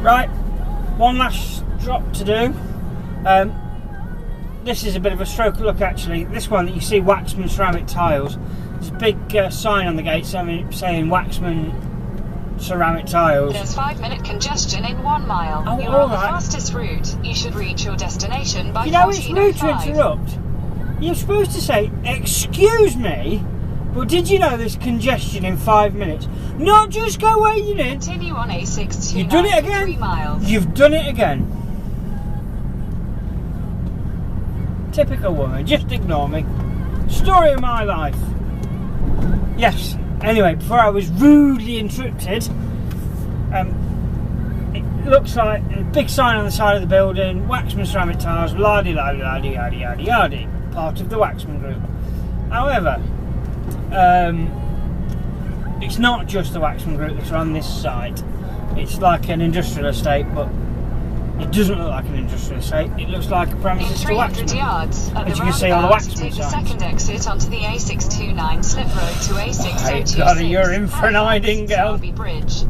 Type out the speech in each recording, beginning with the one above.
Right, one last drop to do. This is a bit of a stroke of luck actually. This one that you see, Waxman ceramic tiles. There's a big sign on the gate saying Waxman ceramic tiles. There's 5-minute congestion in 1 mile. Oh, You're on the right. fastest route. You should reach your destination by 14:05. You know, it's rude to interrupt. You're supposed to say, excuse me, but did you know there's congestion in 5 minutes? Not just go waiting in. Continue on A629 You've done it for again. 3 miles. You've done it again. Typical woman, just ignore me. Story of my life. Yes, anyway, before I was rudely interrupted, it looks like a big sign on the side of the building, Waxman ceramic tiles, la-di-la-di-la-di-la-di-la-di, part of the Waxman group. However, it's not just the Waxman group that's on this site. It's like an industrial estate, but it doesn't look like an industrial estate. It looks like a premises to Waxman. In 300 yards, at As the you can see on the roundabout, Waxman take the signs. second exit onto the A629 slip road to A6026. God, you're in for an hiding, girl. Derby Bridge.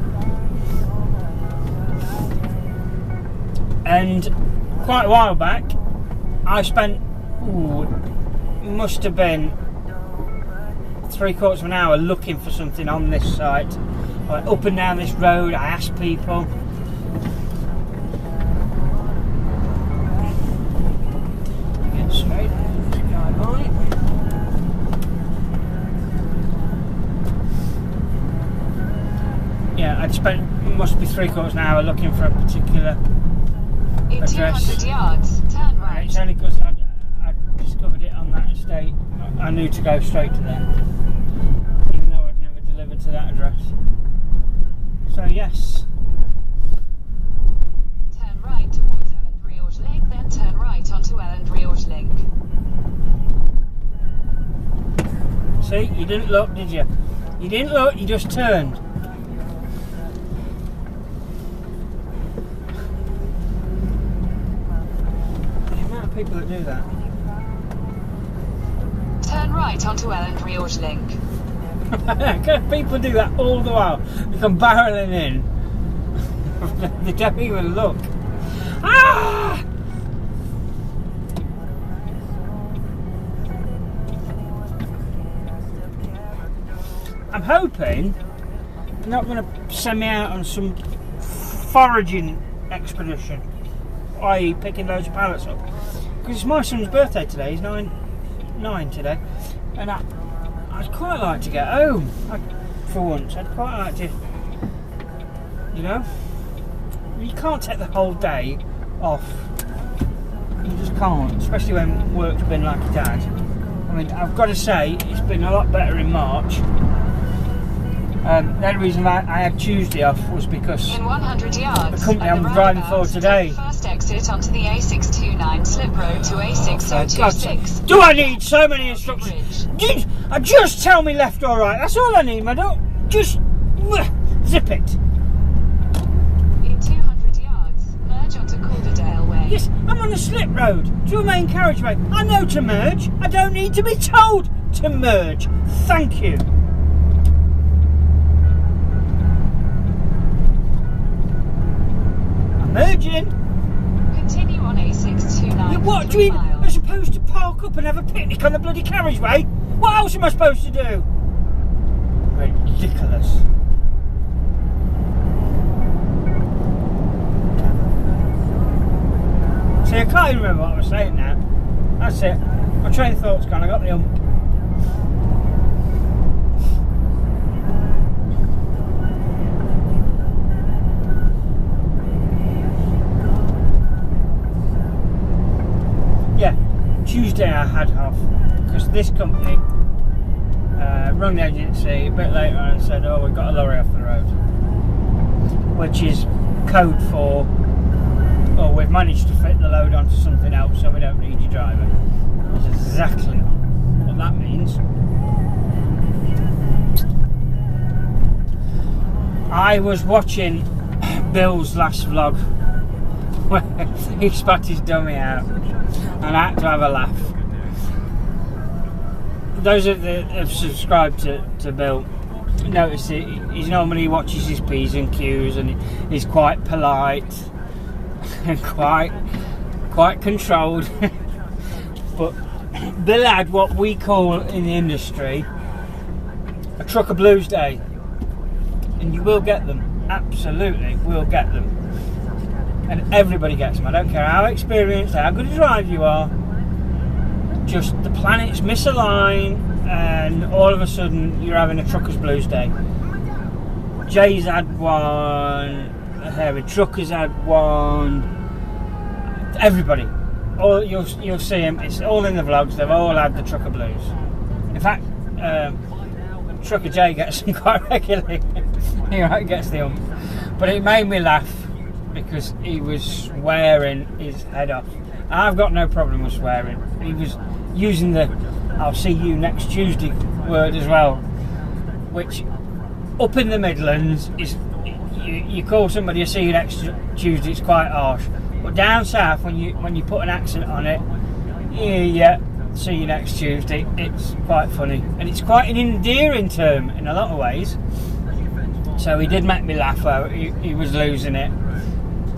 And quite a while back, I spent, must have been 3/4 of an hour looking for something on this site. I went up and down this road, I asked people. Get straight, sky high. Yeah, I'd spent, must be 3/4 of an hour looking for a particular In address. 200 yards, turn right. It's only because I discovered it on that estate. I knew to go straight to there, even though I'd never delivered to that address. So yes, Turn right towards Elland Link, then turn right onto Elland Link. see, you didn't look, did you? You didn't look, you just turned. The amount of people that do that. Turn right onto Elland Link. People do that all the while. They come barreling in. They don't even look. Ah! I'm hoping they're not going to send me out on some foraging expedition, i.e. picking loads of pallets up. Because it's my son's birthday today, he's nine today, and I'd quite like to get home, for once. I'd quite like to, you know, you can't take the whole day off, you just can't, especially when work's been like it had. I mean, I've got to say, it's been a lot better in March. The only reason I had Tuesday off was because In 100 yards, the company at I'm the driving roundabout, for today. take the first exit onto the A629 slip road to A6026. Do I need so many instructions? Just tell me left or right. That's all I need, madam. Just zip it. In 200 yards, merge onto Calderdale Way. Yes, I'm on a slip road to a main carriageway. I know to merge. I don't need to be told to merge. Thank you. I'm merging. Continue on A629 What for do you 3 mean? I'm miles. supposed to park up and have a picnic on the bloody carriageway? What else am I supposed to do? Ridiculous. See, I can't even remember what I was saying now. That's it. My train of thought's gone. I got the hump. Yeah, Tuesday I had off because this company rung the agency a bit later on and said, oh, we've got a lorry off the road, which is code for, oh, we've managed to fit the load onto something else, so we don't need your driver. That's exactly what that means. I was watching Bill's last vlog where he spat his dummy out, and I had to have a laugh. Those that have subscribed to Bill noticed it. He normally watches his P's and Q's, and he's quite polite and quite controlled. But Bill had what we call in the industry a trucker blues day, and you will get them. Absolutely, will get them, and everybody gets them. I don't care how experienced, how good a driver you are. Just the planets misalign, and all of a sudden you're having a trucker's blues day. Jay's had one, Hairy Truckers had one. Everybody, all you'll see them. It's all in the vlogs. They've all had the trucker blues. In fact, Trucker Jay gets them quite regularly. He gets the but it made me laugh because he was swearing his head off. I've got no problem with swearing. He was using the "I'll see you next Tuesday" word as well, which up in the Midlands is you call somebody "I'll see you next Tuesday," it's quite harsh. But down south, when you put an accent on it, yeah, see you next Tuesday, it's quite funny, and it's quite an endearing term in a lot of ways. So he did make me laugh. He was losing it.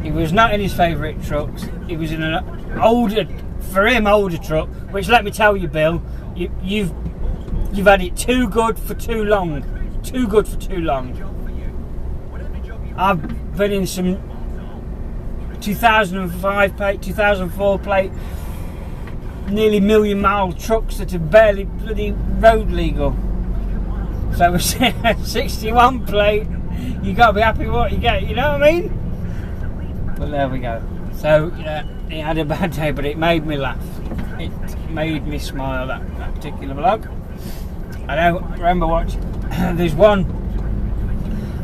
He was not in his favourite trucks. He was in an older truck. Which, let me tell you, Bill, you've had it too good for too long. Too good for too long. I've been in some 2005 plate, 2004 plate, nearly million-mile trucks that are barely bloody road legal. So a 61 plate, you got to be happy with what you get. You know what I mean? Well, there we go. So he had a bad day, but it made me laugh. It made me smile, that particular vlog. I don't remember watching. There's one.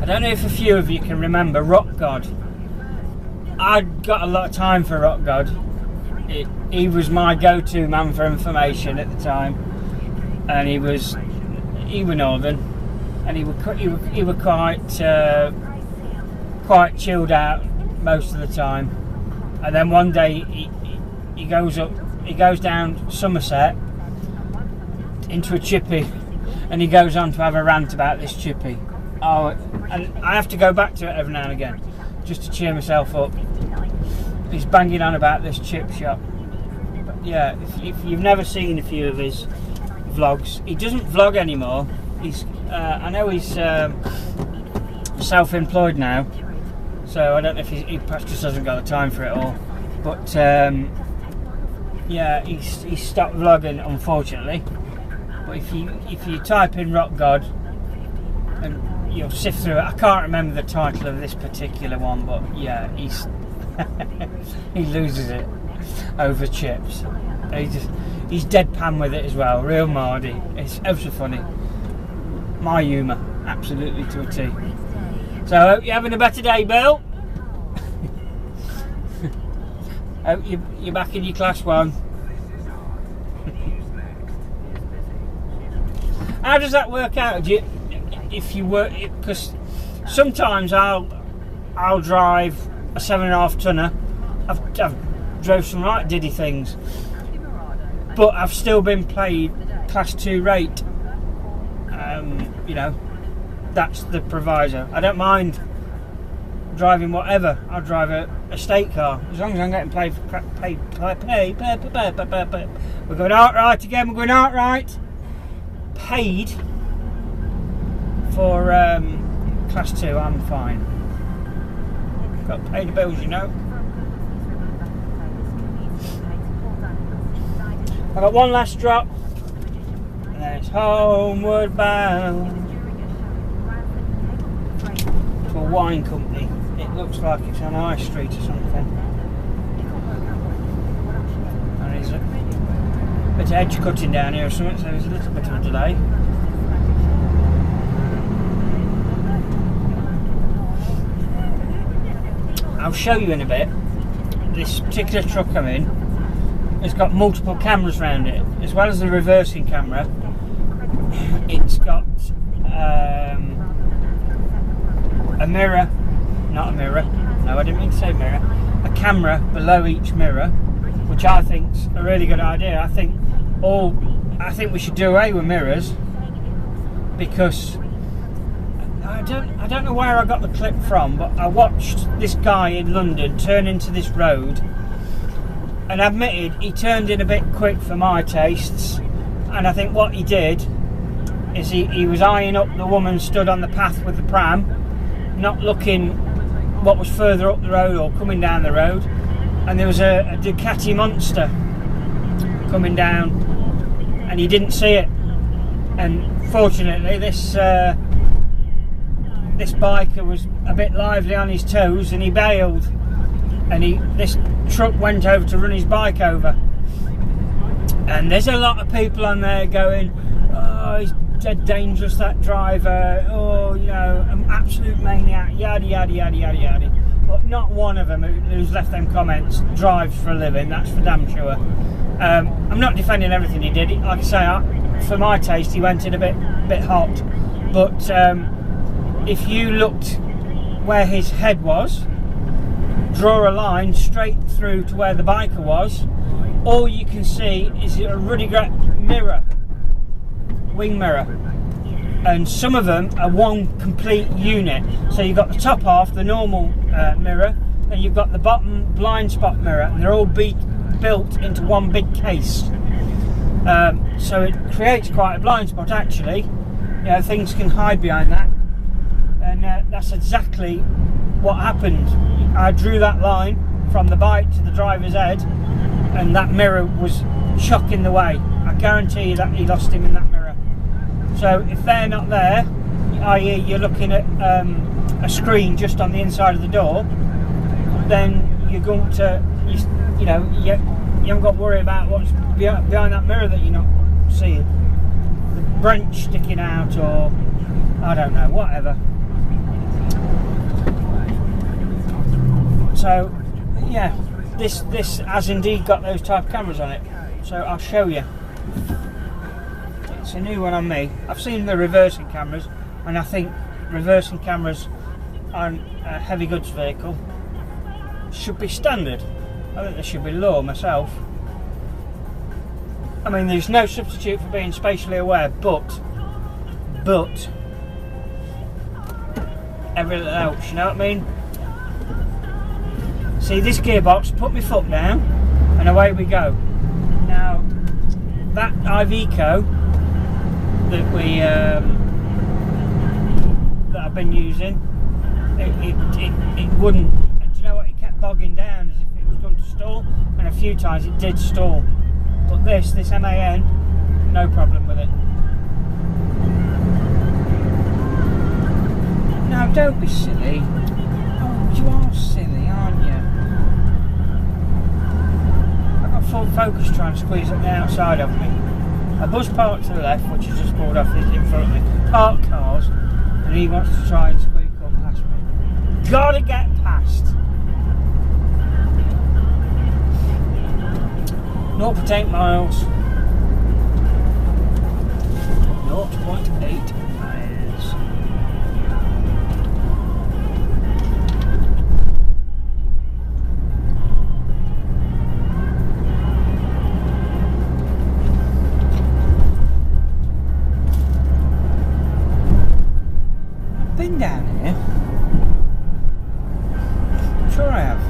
I don't know if a few of you can remember Rock God. I'd got a lot of time for Rock God. He was my go-to man for information at the time, and he was northern, and he were quite chilled out most of the time. And then one day he goes down Somerset into a chippy, and he goes on to have a rant about this chippy. Oh, and I have to go back to it every now and again just to cheer myself up. He's banging on about this chip shop. But yeah, if you've never seen a few of his vlogs, he doesn't vlog anymore. I know he's self-employed now, so I don't know if he perhaps just hasn't got the time for it all. But yeah, he's stopped vlogging, unfortunately. But if you type in Rock God, and you'll sift through it. I can't remember the title of this particular one, but yeah, he loses it over chips. He's deadpan with it as well, real Mardy. It's ever so funny. My humour, absolutely to a T. So I hope you're having a better day, Bill. Hope you're back in your class 1. How does that work out? If you work, because sometimes I'll drive a 7.5 tonner. I've drove some right diddy things, but I've still been paid class 2 rate. That's the proviso. I don't mind driving whatever. I'll drive a state car as long as I'm getting paid. We're going outright again. We're going outright. Paid for class 2. I'm fine. Got to pay the bills, you know. I got one last drop, and then it's homeward bound to a wine company. It looks like it's on High Street or something. There is a bit of edge cutting down here or something, so there's a little bit of a delay. I'll show you in a bit. This particular truck I'm in has got multiple cameras around it, as well as the reversing camera. It's got a mirror, not a mirror, no, I didn't mean to say mirror, a camera below each mirror, which I think's a really good idea. I think we should do away with mirrors, because I don't know where I got the clip from, but I watched this guy in London turn into this road, and admitted he turned in a bit quick for my tastes. And I think what he did is he was eyeing up the woman stood on the path with the pram, not looking what was further up the road or coming down the road. And there was a Ducati Monster coming down, and he didn't see it. And fortunately, this biker was a bit lively on his toes, and he bailed. And this truck went over to run his bike over. And there's a lot of people on there going, "Oh, he's dead dangerous, that driver. Oh, you know, an absolute maniac, yada yada yada yada yada." But not one of them who's left them comments drives for a living. That's for damn sure. I'm not defending everything he did. Like I say, for my taste, he went in a bit hot. But if you looked where his head was, draw a line straight through to where the biker was, all you can see is a ruddy mirror, wing mirror, and some of them are one complete unit. So you've got the top half, the normal mirror, and you've got the bottom blind spot mirror, and they're all built into one big case. So it creates quite a blind spot actually. You know, things can hide behind that, and that's exactly what happened. I drew that line from the bike to the driver's head, and that mirror was chock in the way. I guarantee you that he lost him in that mirror. So if they're not there, i.e. you're looking at a screen just on the inside of the door, then you're going to, you haven't got to worry about what's behind that mirror that you're not seeing. The branch sticking out, or I don't know, whatever. So yeah, this has indeed got those type of cameras on it. So I'll show you. It's a new one on me. I've seen the reversing cameras, and I think reversing cameras on a heavy goods vehicle should be standard. I think they should be law myself. I mean, there's no substitute for being spatially aware, but everything else, you know what I mean? See this gearbox, put my foot down, and away we go. Now, that Iveco that I've been using, it wouldn't. And do you know what? It kept bogging down as if it was going to stall, and a few times it did stall. But this MAN, no problem with it. Now, don't be silly. Oh, you are silly, aren't you? I've got full focus trying to squeeze up the outside of me. A bus parked to the left, which has just pulled off in front of me. Parked cars, and he wants to try and squeak up past me. Gotta get past. 0.8 miles. 0.8 miles. I've been down here. I'm sure I have.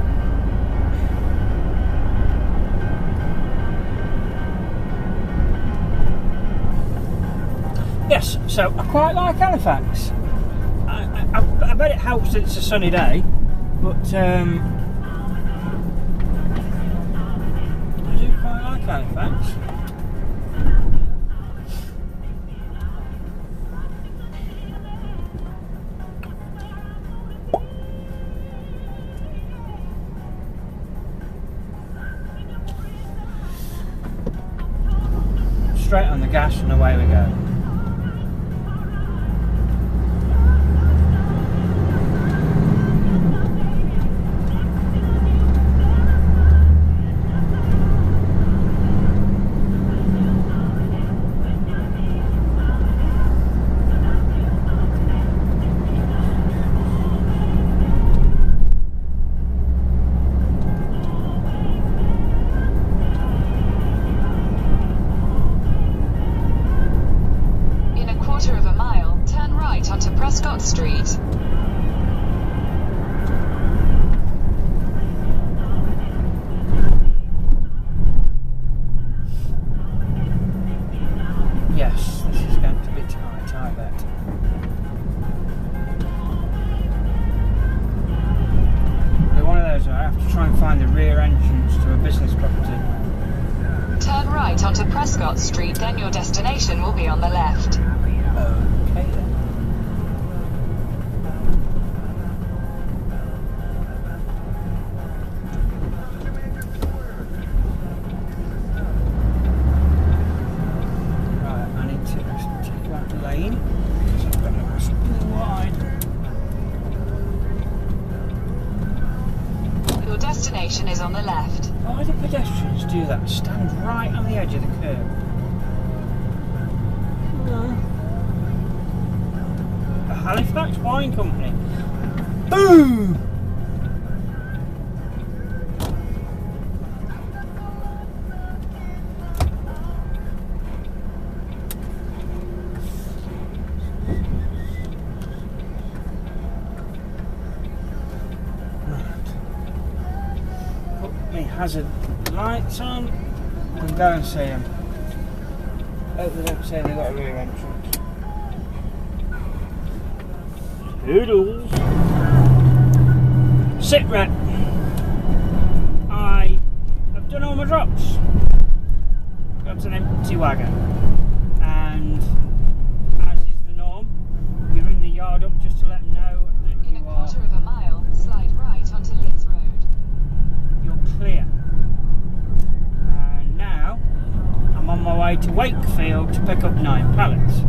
Yes, so I quite like Halifax. I bet it helps that it's a sunny day, but I do quite like Halifax. Straight on the gas and away we go. onto Prescott Street, then your destination will be on the left. Okay then. Right, I need to check out the lane because I've got to go something wide. Your destination is on the left. Why do pedestrians do that? Stand right on the edge of the curb. The Halifax Wine Company. Boom! Put me hazard lights on and go and see them. Hope they don't say they've got a rear entrance. Toodles! Sit rep. I have done all my drops. Got an empty wagon. And as is the norm, you ring the yard up just to let them know that In a quarter of a mile, slide right onto Leeds Road. you're clear. And now I'm on my way to Wakefield to pick up 9 pallets.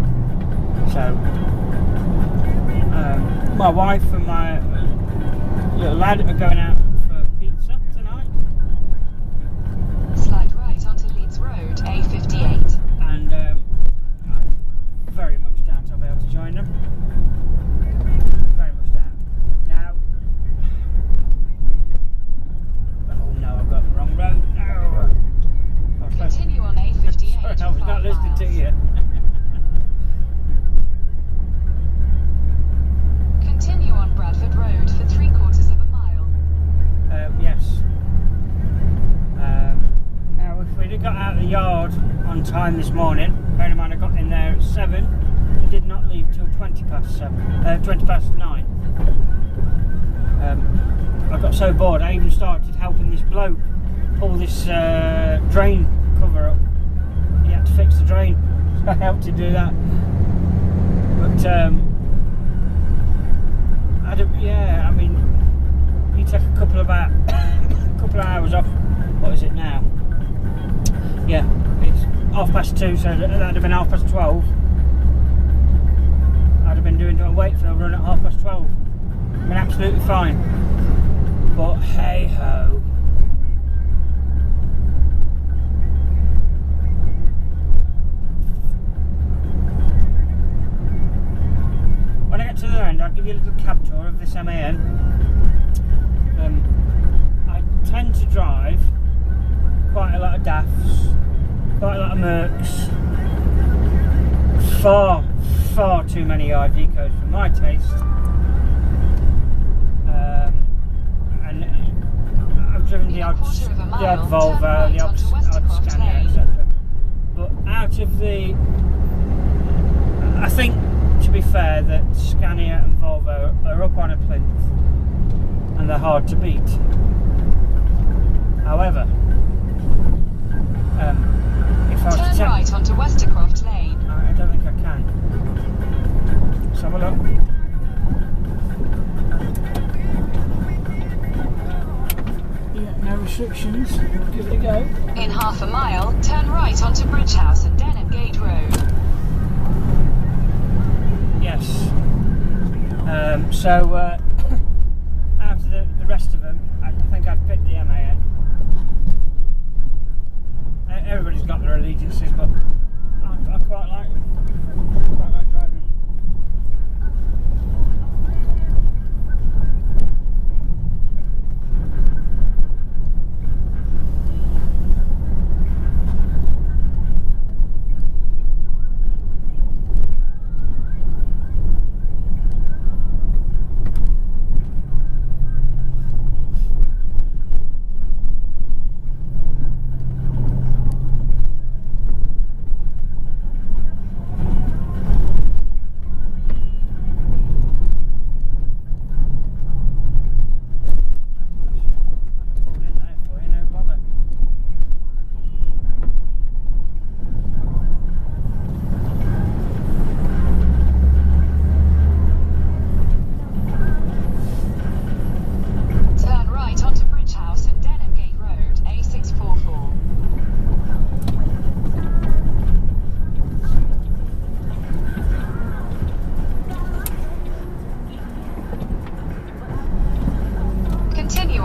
So my wife and my little lad are going out for pizza tonight. Slide right onto Leeds Road, A58. And I'm very much down to I'll be able to join them. Very much down. Now, oh no, I've got the wrong road. No. Continue on A58. Sorry, I was not listening to you. Continue on Bradford Road for 3/4 of a mile. Yes. Now, if we'd have got out of the yard on time this morning, bearing in mind I got in there at 7, I did not leave till 20 past 9. I got so bored, I even started helping this bloke pull this drain cover up. He had to fix the drain, so I helped him do that. But yeah, I mean, you take a couple of hours off. What is it now? Yeah, it's 2:30, so that'd have been 12:30. I'd have been doing a Wakefield run at 12:30. I've been absolutely fine. But hey ho. When I get to the end, I'll give you a little cab tour of this MAN. I tend to drive quite a lot of DAFs, quite a lot of Mercs, far too many ID codes for my taste. And I've driven the odd Volvo, the odd Scania, etc. But out of the, I think, to be fair, that Scania and Volvo are up on a plinth and they're hard to beat. However, if I was Turn to right onto Westercroft Lane. I don't think I can. Let's have a look. Yeah, no restrictions. We'll give it a go. In half a mile, turn right onto Bridge House and Denham Gate Road. Yes. So out of the rest of them, I think I'd pick the MAN. Everybody's got their allegiances, but I quite like them. I quite like driving.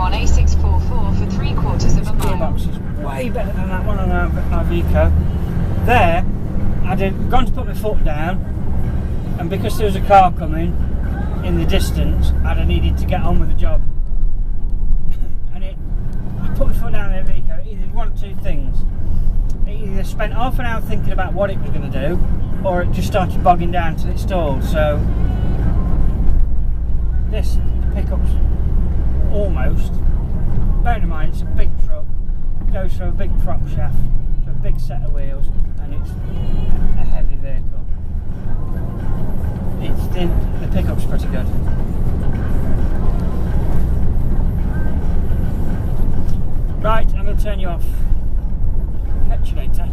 on A644 for 3/4 of a mile. Gearbox is way better than that one on our Vico. There, I'd gone to put my foot down, and because there was a car coming in the distance, I'd have needed to get on with the job. And I put my foot down in the Vico, it either did one of two things. It either spent half an hour thinking about what it was going to do, or it just started bogging down till it stalled. So this pickup's almost, bearing in mind it's a big truck, goes through a big prop shaft, to a big set of wheels, and it's a heavy vehicle. The pickup's pretty good. Right, I'm going to turn you off. Catch you later.